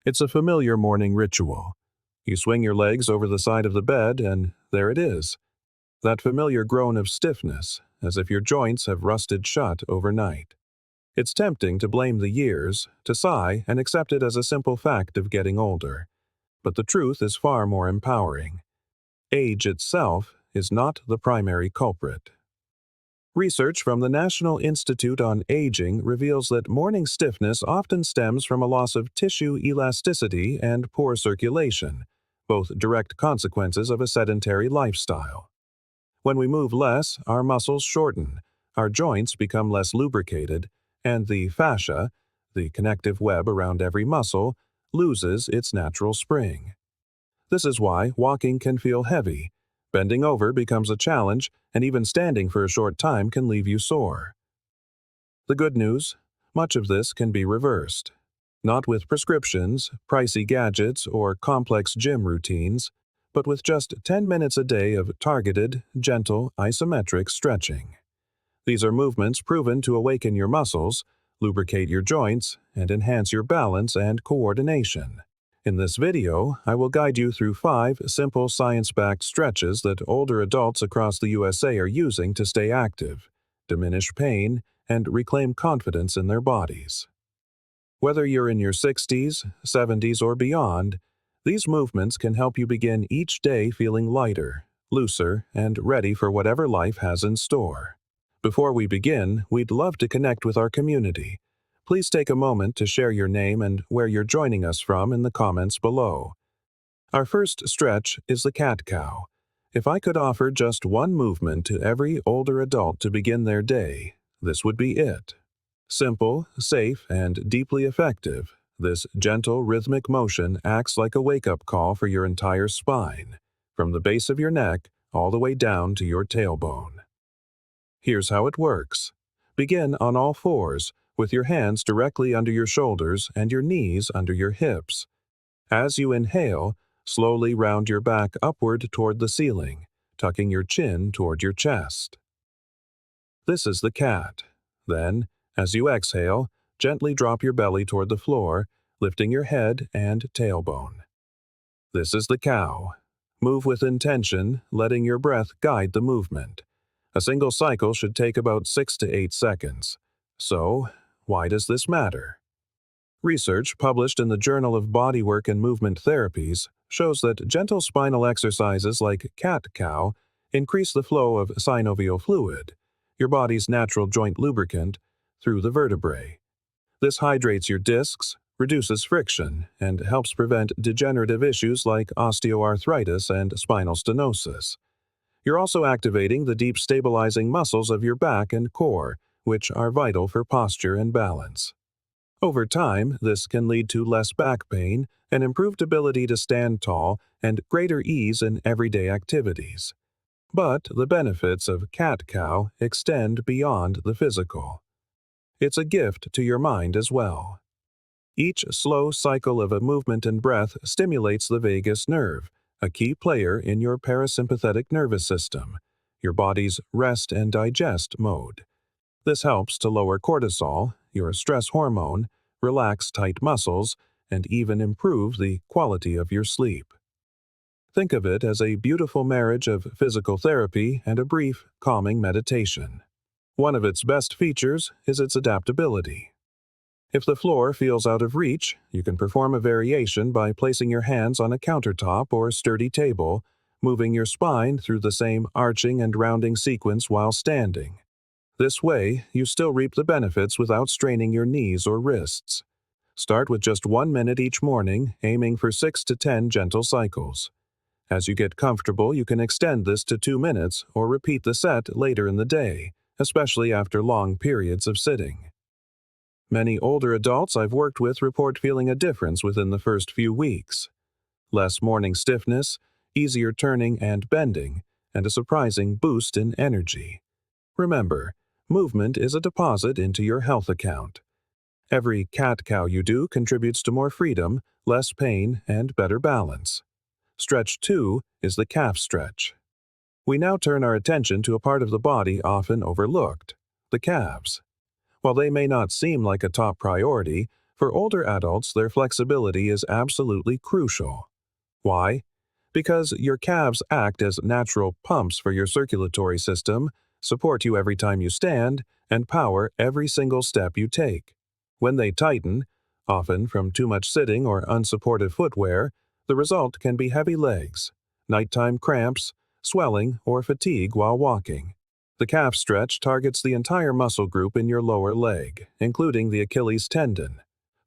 It's a familiar morning ritual. You swing your legs over the side of the bed, and there it is. That familiar groan of stiffness, as if your joints have rusted shut overnight. It's tempting to blame the years, to sigh and accept it as a simple fact of getting older. But the truth is far more empowering. Age itself is not the primary culprit. Research from the National Institute on Aging reveals that morning stiffness often stems from a loss of tissue elasticity and poor circulation, both direct consequences of a sedentary lifestyle. When we move less, our muscles shorten, our joints become less lubricated, and the fascia, the connective web around every muscle, loses its natural spring. This is why walking can feel heavy, bending over becomes a challenge, and even standing for a short time can leave you sore. The good news? Much of this can be reversed. Not with prescriptions, pricey gadgets, or complex gym routines, but with just 10 minutes a day of targeted, gentle, isometric stretching. These are movements proven to awaken your muscles, lubricate your joints, and enhance your balance and coordination. In this video, I will guide you through 5 simple science-backed stretches that older adults across the USA are using to stay active, diminish pain, and reclaim confidence in their bodies. Whether you're in your 60s, 70s, or beyond, these movements can help you begin each day feeling lighter, looser, and ready for whatever life has in store. Before we begin, we'd love to connect with our community. Please take a moment to share your name and where you're joining us from in the comments below. Our first stretch is the cat-cow. If I could offer just one movement to every older adult to begin their day, this would be it. Simple, safe, and deeply effective, this gentle rhythmic motion acts like a wake-up call for your entire spine, from the base of your neck all the way down to your tailbone. Here's how it works. Begin on all fours, with your hands directly under your shoulders and your knees under your hips. As you inhale, slowly round your back upward toward the ceiling, tucking your chin toward your chest. This is the cat. Then, as you exhale, gently drop your belly toward the floor, lifting your head and tailbone. This is the cow. Move with intention, letting your breath guide the movement. A single cycle should take about 6 to 8 seconds. So, why does this matter? Research published in the Journal of Bodywork and Movement Therapies shows that gentle spinal exercises like cat-cow increase the flow of synovial fluid, your body's natural joint lubricant, through the vertebrae. This hydrates your discs, reduces friction, and helps prevent degenerative issues like osteoarthritis and spinal stenosis. You're also activating the deep stabilizing muscles of your back and core, which are vital for posture and balance. Over time, this can lead to less back pain, an improved ability to stand tall, and greater ease in everyday activities. But the benefits of cat-cow extend beyond the physical. It's a gift to your mind as well. Each slow cycle of a movement and breath stimulates the vagus nerve, a key player in your parasympathetic nervous system, your body's rest and digest mode. This helps to lower cortisol, your stress hormone, relax tight muscles, and even improve the quality of your sleep. Think of it as a beautiful marriage of physical therapy and a brief, calming meditation. One of its best features is its adaptability. If the floor feels out of reach, you can perform a variation by placing your hands on a countertop or sturdy table, moving your spine through the same arching and rounding sequence while standing. This way, you still reap the benefits without straining your knees or wrists. Start with just 1 minute each morning, aiming for 6 to 10 gentle cycles. As you get comfortable, you can extend this to 2 minutes or repeat the set later in the day, especially after long periods of sitting. Many older adults I've worked with report feeling a difference within the first few weeks. Less morning stiffness, easier turning and bending, and a surprising boost in energy. Remember, movement is a deposit into your health account. Every cat-cow you do contributes to more freedom, less pain, and better balance. Stretch 2 is the calf stretch. We now turn our attention to a part of the body often overlooked, the calves. While they may not seem like a top priority, For older adults, their flexibility is absolutely crucial. Why? Because your calves act as natural pumps for your circulatory system, support you every time you stand, and power every single step you take. When they tighten, often from too much sitting or unsupportive footwear, the result can be heavy legs, nighttime cramps, swelling, or fatigue while walking. The calf stretch targets the entire muscle group in your lower leg, including the Achilles tendon.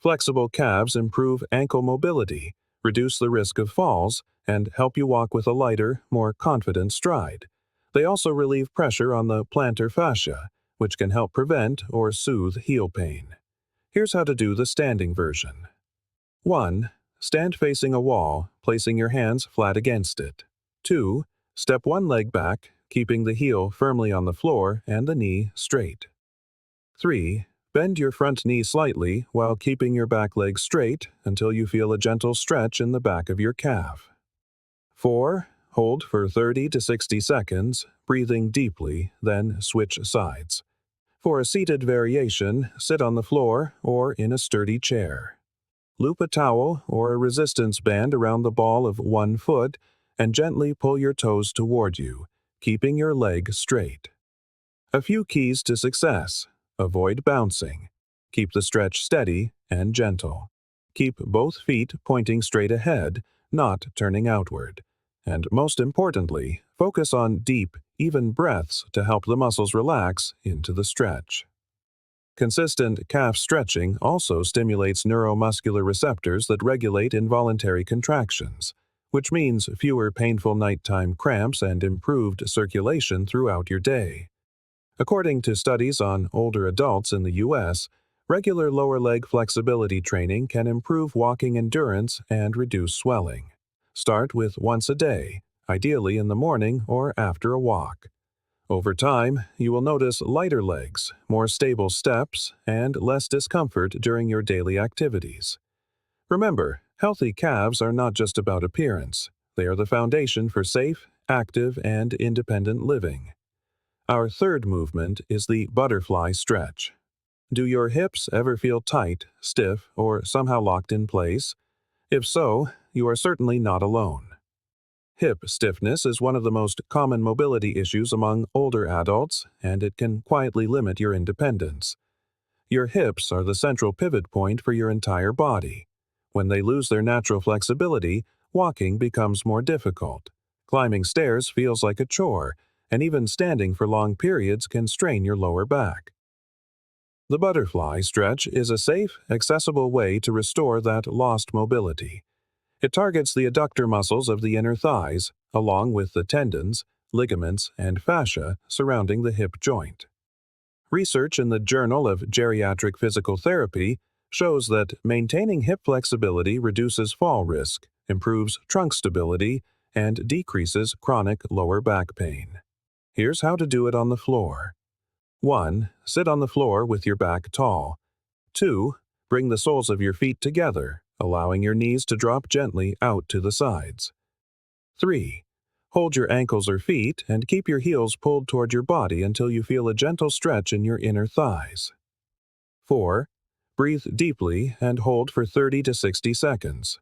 Flexible calves improve ankle mobility, reduce the risk of falls, and help you walk with a lighter, more confident stride. They also relieve pressure on the plantar fascia, which can help prevent or soothe heel pain. Here's how to do the standing version. 1. Stand facing a wall, placing your hands flat against it. 2. Step one leg back, keeping the heel firmly on the floor and the knee straight. 3. Bend your front knee slightly while keeping your back leg straight until you feel a gentle stretch in the back of your calf. 4. Hold for 30 to 60 seconds, breathing deeply, then switch sides. For a seated variation, sit on the floor or in a sturdy chair. Loop a towel or a resistance band around the ball of one foot and gently pull your toes toward you, keeping your leg straight. A few keys to success. Avoid bouncing. Keep the stretch steady and gentle. Keep both feet pointing straight ahead, not turning outward. And most importantly, focus on deep, even breaths to help the muscles relax into the stretch. Consistent calf stretching also stimulates neuromuscular receptors that regulate involuntary contractions, which means fewer painful nighttime cramps and improved circulation throughout your day. According to studies on older adults in the U.S., regular lower leg flexibility training can improve walking endurance and reduce swelling. Start with once a day, ideally in the morning or after a walk. Over time, you will notice lighter legs, more stable steps, and less discomfort during your daily activities. Remember, healthy calves are not just about appearance. They are the foundation for safe, active, and independent living. Our third movement is the butterfly stretch. Do your hips ever feel tight, stiff, or somehow locked in place? If so, you are certainly not alone. Hip stiffness is one of the most common mobility issues among older adults, and it can quietly limit your independence. Your hips are the central pivot point for your entire body. When they lose their natural flexibility, walking becomes more difficult. Climbing stairs feels like a chore, and even standing for long periods can strain your lower back. The butterfly stretch is a safe, accessible way to restore that lost mobility. It targets the adductor muscles of the inner thighs, along with the tendons, ligaments, and fascia surrounding the hip joint. Research in the Journal of Geriatric Physical Therapy shows that maintaining hip flexibility reduces fall risk, improves trunk stability, and decreases chronic lower back pain. Here's how to do it on the floor. 1. Sit on the floor with your back tall. 2. Bring the soles of your feet together, allowing your knees to drop gently out to the sides. 3. Hold your ankles or feet and keep your heels pulled toward your body until you feel a gentle stretch in your inner thighs. 4. Breathe deeply and hold for 30 to 60 seconds.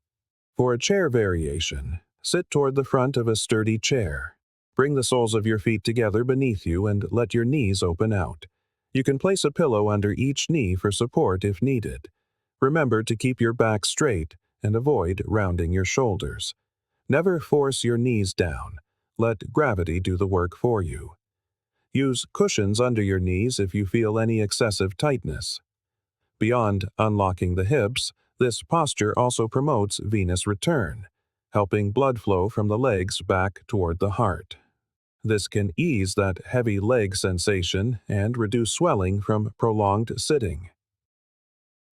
For a chair variation, sit toward the front of a sturdy chair. Bring the soles of your feet together beneath you and let your knees open out. You can place a pillow under each knee for support if needed. Remember to keep your back straight and avoid rounding your shoulders. Never force your knees down. Let gravity do the work for you. Use cushions under your knees if you feel any excessive tightness. Beyond unlocking the hips, this posture also promotes venous return, helping blood flow from the legs back toward the heart. This can ease that heavy leg sensation and reduce swelling from prolonged sitting.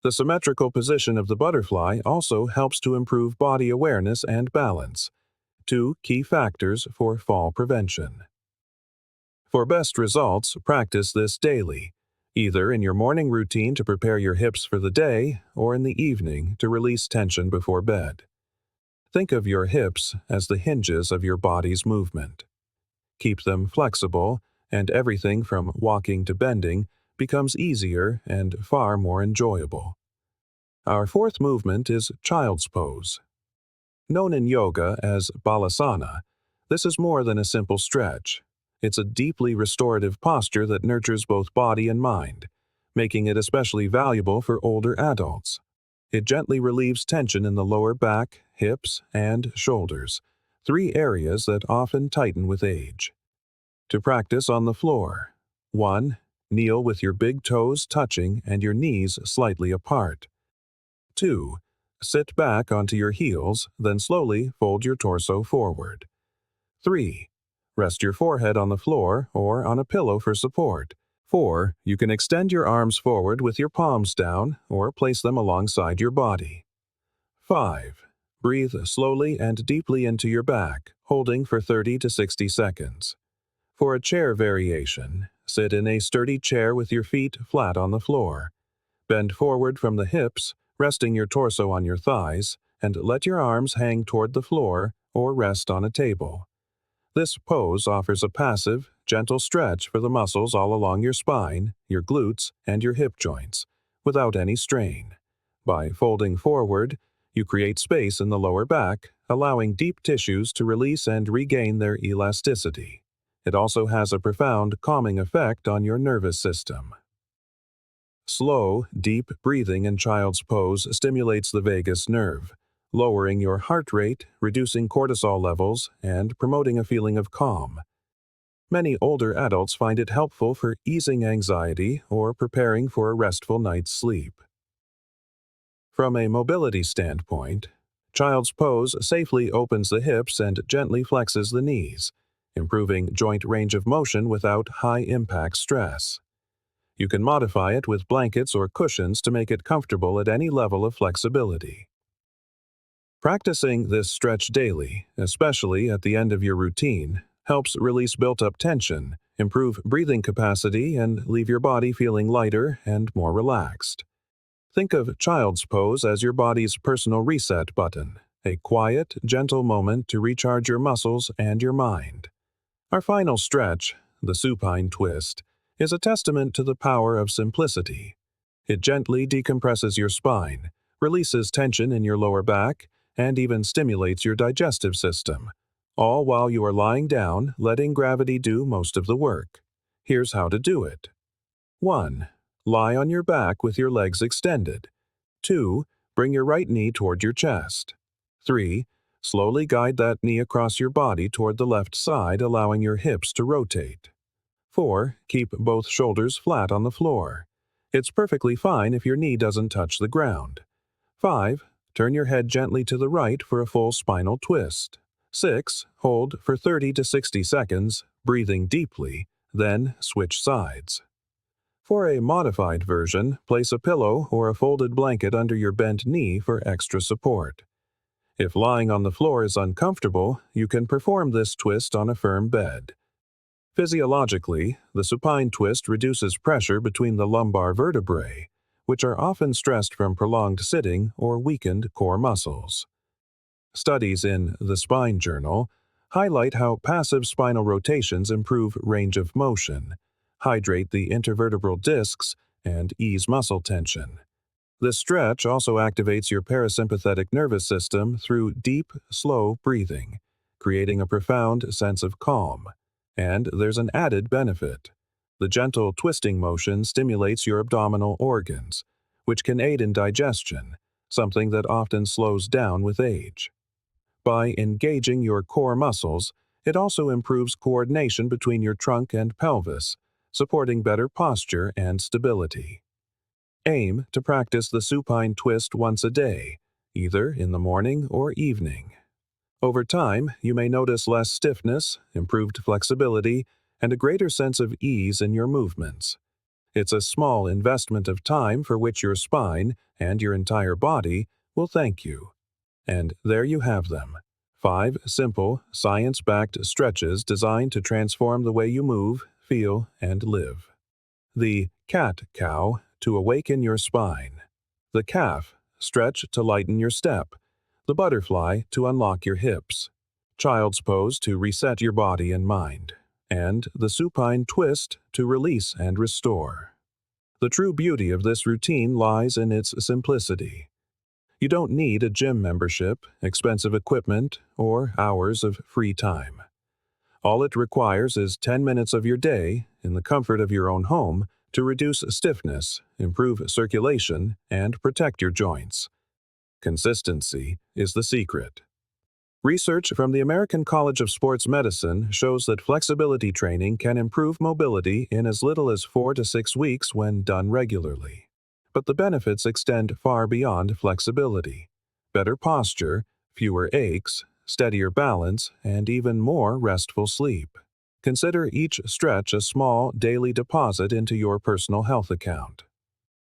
The symmetrical position of the butterfly also helps to improve body awareness and balance, two key factors for fall prevention. For best results, practice this daily, either in your morning routine to prepare your hips for the day or in the evening to release tension before bed. Think of your hips as the hinges of your body's movement. Keep them flexible, and everything from walking to bending becomes easier and far more enjoyable. Our fourth movement is child's pose. Known in yoga as balasana, this is more than a simple stretch. It's a deeply restorative posture that nurtures both body and mind, making it especially valuable for older adults. It gently relieves tension in the lower back, hips, and shoulders, three areas that often tighten with age. To practice on the floor. 1. Kneel with your big toes touching and your knees slightly apart. 2. Sit back onto your heels, then slowly fold your torso forward. 3. Rest your forehead on the floor or on a pillow for support. 4. You can extend your arms forward with your palms down or place them alongside your body. 5. Breathe slowly and deeply into your back, holding for 30 to 60 seconds. For a chair variation, sit in a sturdy chair with your feet flat on the floor. Bend forward from the hips, resting your torso on your thighs, and let your arms hang toward the floor or rest on a table. This pose offers a passive, gentle stretch for the muscles all along your spine, your glutes, and your hip joints, without any strain. By folding forward, you create space in the lower back, allowing deep tissues to release and regain their elasticity. It also has a profound calming effect on your nervous system. Slow, deep breathing in child's pose stimulates the vagus nerve, lowering your heart rate, reducing cortisol levels, and promoting a feeling of calm. Many older adults find it helpful for easing anxiety or preparing for a restful night's sleep. From a mobility standpoint, child's pose safely opens the hips and gently flexes the knees, improving joint range of motion without high-impact stress. You can modify it with blankets or cushions to make it comfortable at any level of flexibility. Practicing this stretch daily, especially at the end of your routine, helps release built-up tension, improve breathing capacity, and leave your body feeling lighter and more relaxed. Think of child's pose as your body's personal reset button, a quiet, gentle moment to recharge your muscles and your mind. Our final stretch, the supine twist, is a testament to the power of simplicity. It gently decompresses your spine, releases tension in your lower back, and even stimulates your digestive system, all while you are lying down, letting gravity do most of the work. Here's how to do it. 1. Lie on your back with your legs extended. 2. Bring your right knee toward your chest. 3. Slowly guide that knee across your body toward the left side, allowing your hips to rotate. 4. Keep both shoulders flat on the floor. It's perfectly fine if your knee doesn't touch the ground. 5. Turn your head gently to the right for a full spinal twist. 6. Hold for 30 to 60 seconds, breathing deeply, then switch sides. For a modified version, place a pillow or a folded blanket under your bent knee for extra support. If lying on the floor is uncomfortable, you can perform this twist on a firm bed. Physiologically, the supine twist reduces pressure between the lumbar vertebrae, which are often stressed from prolonged sitting or weakened core muscles. Studies in the Spine Journal highlight how passive spinal rotations improve range of motion, hydrate the intervertebral discs, and ease muscle tension. This stretch also activates your parasympathetic nervous system through deep, slow breathing, creating a profound sense of calm. And there's an added benefit. The gentle twisting motion stimulates your abdominal organs, which can aid in digestion, something that often slows down with age. By engaging your core muscles, it also improves coordination between your trunk and pelvis, supporting better posture and stability. Aim to practice the supine twist once a day, either in the morning or evening. Over time, you may notice less stiffness, improved flexibility, and a greater sense of ease in your movements. It's a small investment of time for which your spine and your entire body will thank you. And there you have them. 5 simple, science-backed stretches designed to transform the way you move, feel, and live. The cat-cow, to awaken your spine. The calf, stretch to lighten your step. The butterfly, to unlock your hips. Child's pose, to reset your body and mind. And the supine twist, to release and restore. The true beauty of this routine lies in its simplicity. You don't need a gym membership, expensive equipment, or hours of free time. All it requires is 10 minutes of your day, in the comfort of your own home, to reduce stiffness, improve circulation, and protect your joints. Consistency is the secret. Research from the American College of Sports Medicine shows that flexibility training can improve mobility in as little as 4 to 6 weeks when done regularly. But the benefits extend far beyond flexibility. Better posture, fewer aches, steadier balance, and even more restful sleep. Consider each stretch a small daily deposit into your personal health account.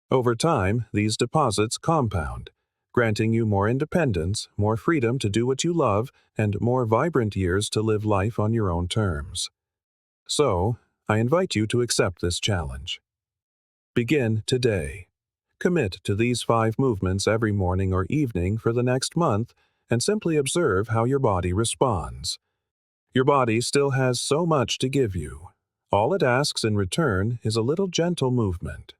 Over time, these deposits compound, granting you more independence, more freedom to do what you love, and more vibrant years to live life on your own terms. So, I invite you to accept this challenge. Begin today. Commit to these 5 movements every morning or evening for the next month and simply observe how your body responds. Your body still has so much to give you. All it asks in return is a little gentle movement.